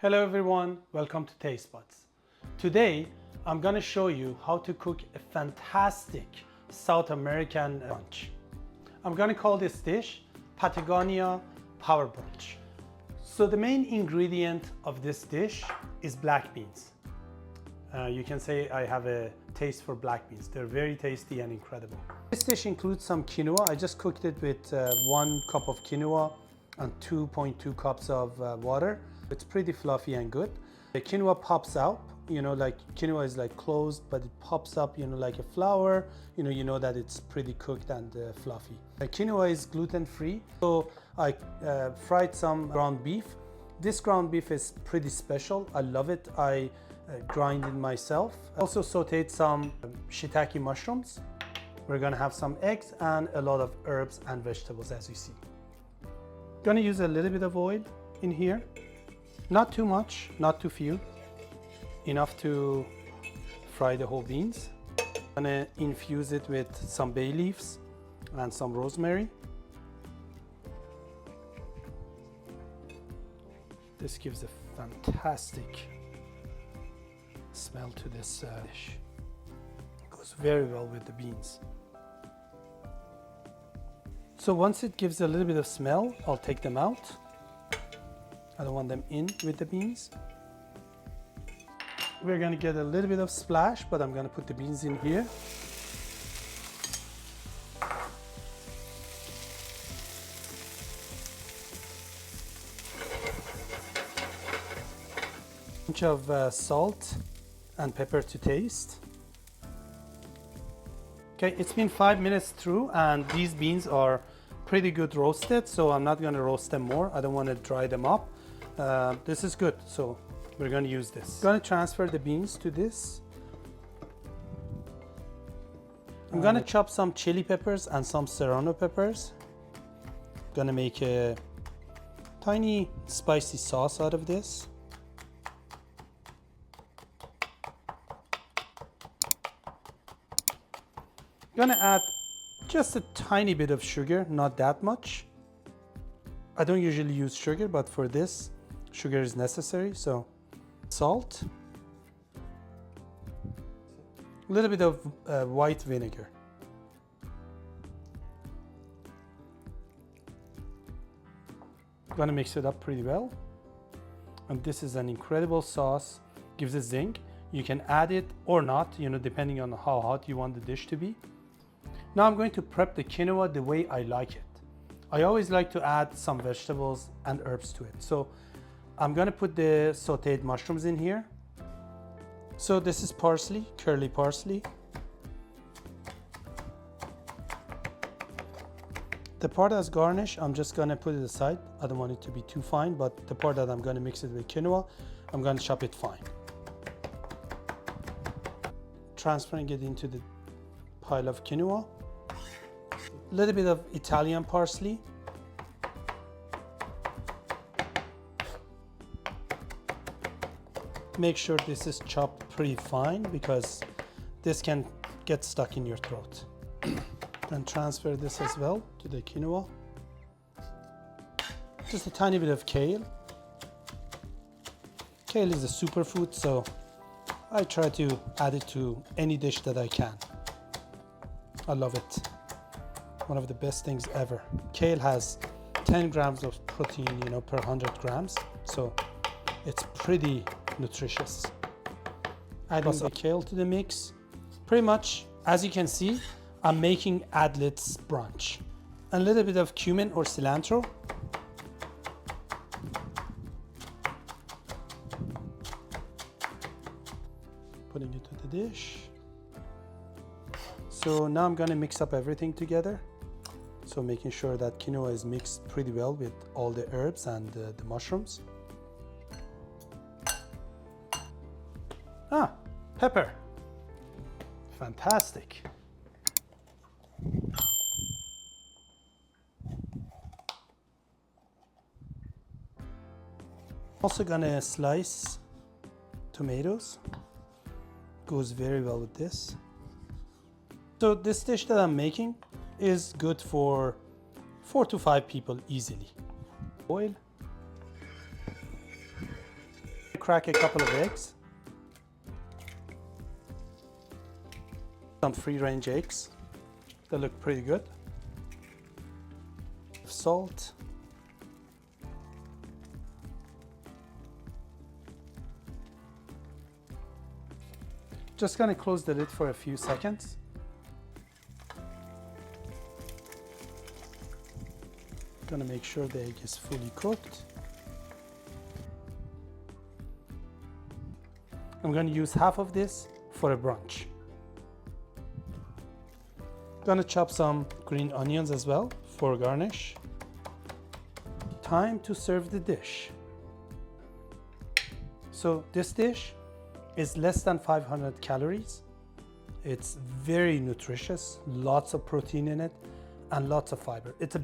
Hello everyone, welcome to Taste Buds. Today I'm going to show you how to cook a fantastic South American brunch. I'm going to call this dish Patagonia Power Brunch. So the main ingredient of this dish is black beans. You can say I have a taste for black beans. They're very tasty and incredible. This dish includes some quinoa. I just cooked it with 1 cup of quinoa and 2.2 cups of water. It's pretty fluffy and good. The quinoa pops out, like quinoa is like closed, but it pops up, like a flour. You know that it's pretty cooked and fluffy. The quinoa is gluten-free, so I fried some ground beef. This ground beef is pretty special. I love it. I grind it myself. I also sauteed some shiitake mushrooms. We're gonna have some eggs and a lot of herbs and vegetables, as you see. Gonna use a little bit of oil in here. Not too much, not too few. Enough to fry the whole beans. I'm gonna infuse it with some bay leaves and some rosemary. This gives a fantastic smell to this dish. It goes very well with the beans. So once it gives a little bit of smell, I'll take them out. I don't want them in with the beans. We're gonna get a little bit of splash, but I'm gonna put the beans in here. Bunch of salt and pepper to taste. Okay, it's been 5 minutes through and these beans are pretty good roasted, so I'm not gonna roast them more. I don't wanna dry them up. This is good, so we're going to use this. I'm going to transfer the beans to this. I'm going to chop some chili peppers and some serrano peppers. I'm going to make a tiny spicy sauce out of this. I'm going to add just a tiny bit of sugar, not that much. I don't usually use sugar, but for this, sugar is necessary, so salt, a little bit of white vinegar. I'm gonna mix it up pretty well. And this is an incredible sauce, gives a zing. You can add it or not, depending on how hot you want the dish to be. Now I'm going to prep the quinoa the way I like it. I always like to add some vegetables and herbs to it. So I'm gonna put the sauteed mushrooms in here. So this is parsley, curly parsley. The part that's garnish, I'm just gonna put it aside. I don't want it to be too fine, but the part that I'm gonna mix it with quinoa, I'm gonna chop it fine. Transferring it into the pile of quinoa. A little bit of Italian parsley. Make sure this is chopped pretty fine because this can get stuck in your throat. Then transfer this as well to the quinoa. Just a tiny bit of kale. Kale is a superfood, so I try to add it to any dish that I can. I love it. One of the best things ever. Kale has 10 grams of protein, per 100 grams. So it's pretty nutritious. Adding the kale to the mix. Pretty much, as you can see, I'm making Adlet's brunch. A little bit of cumin or cilantro. Putting it to the dish. So now I'm gonna mix up everything together. So making sure that quinoa is mixed pretty well with all the herbs and the mushrooms. Pepper. Fantastic. Also gonna slice tomatoes. Goes very well with this. So this dish that I'm making is good for 4 to 5 people easily. Oil. crack a couple of eggs. Some free-range eggs. They look pretty good. Salt. Just gonna close the lid for a few seconds. Gonna make sure the egg is fully cooked. I'm gonna use half of this for a brunch. Gonna chop some green onions as well for garnish. Time to serve the dish. So this dish is less than 500 calories. It's very nutritious, lots of protein in it, and lots of fiber. It's a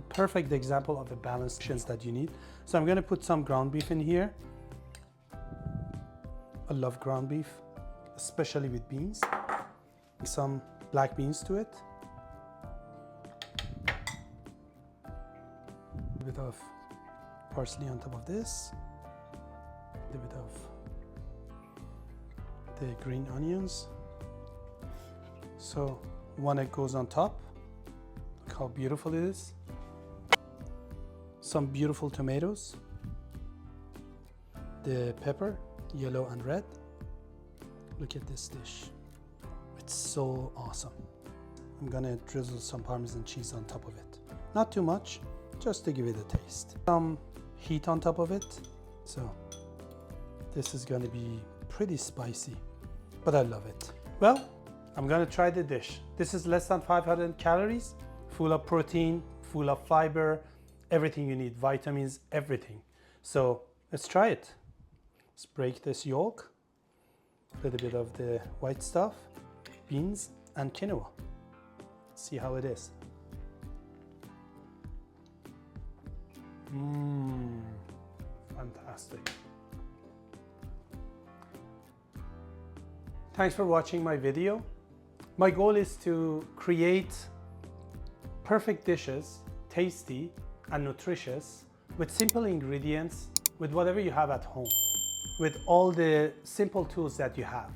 perfect example of the balanced nutrients that you need. So I'm gonna put some ground beef in here. I love ground beef, especially with beans. Some black beans to it. A bit of parsley on top of this. A bit of the green onions. So one egg goes on top. Look how beautiful it is. Some beautiful tomatoes. The pepper, yellow and red. Look at this dish. It's so awesome. I'm gonna drizzle some Parmesan cheese on top of it. Not too much, just to give it a taste. Some heat on top of it. So this is gonna be pretty spicy, but I love it. Well, I'm gonna try the dish. This is less than 500 calories, full of protein, full of fiber, everything you need, vitamins, everything. So let's try it. Let's break this yolk, a little bit of the white stuff, beans and quinoa. See how it is. Fantastic. Thanks for watching my video. My goal is to create perfect dishes, tasty and nutritious, with simple ingredients, with whatever you have at home, with all the simple tools that you have.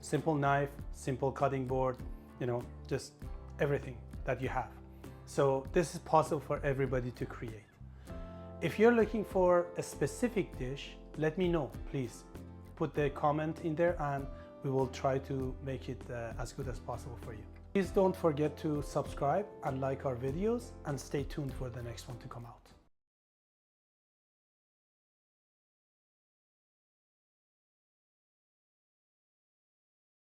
Simple knife, simple cutting board, you know, just everything that you have. So this is possible for everybody to create. If you're looking for a specific dish, let me know, please. Put the comment in there and we will try to make it as good as possible for you. Please don't forget to subscribe and like our videos and stay tuned for the next one to come out.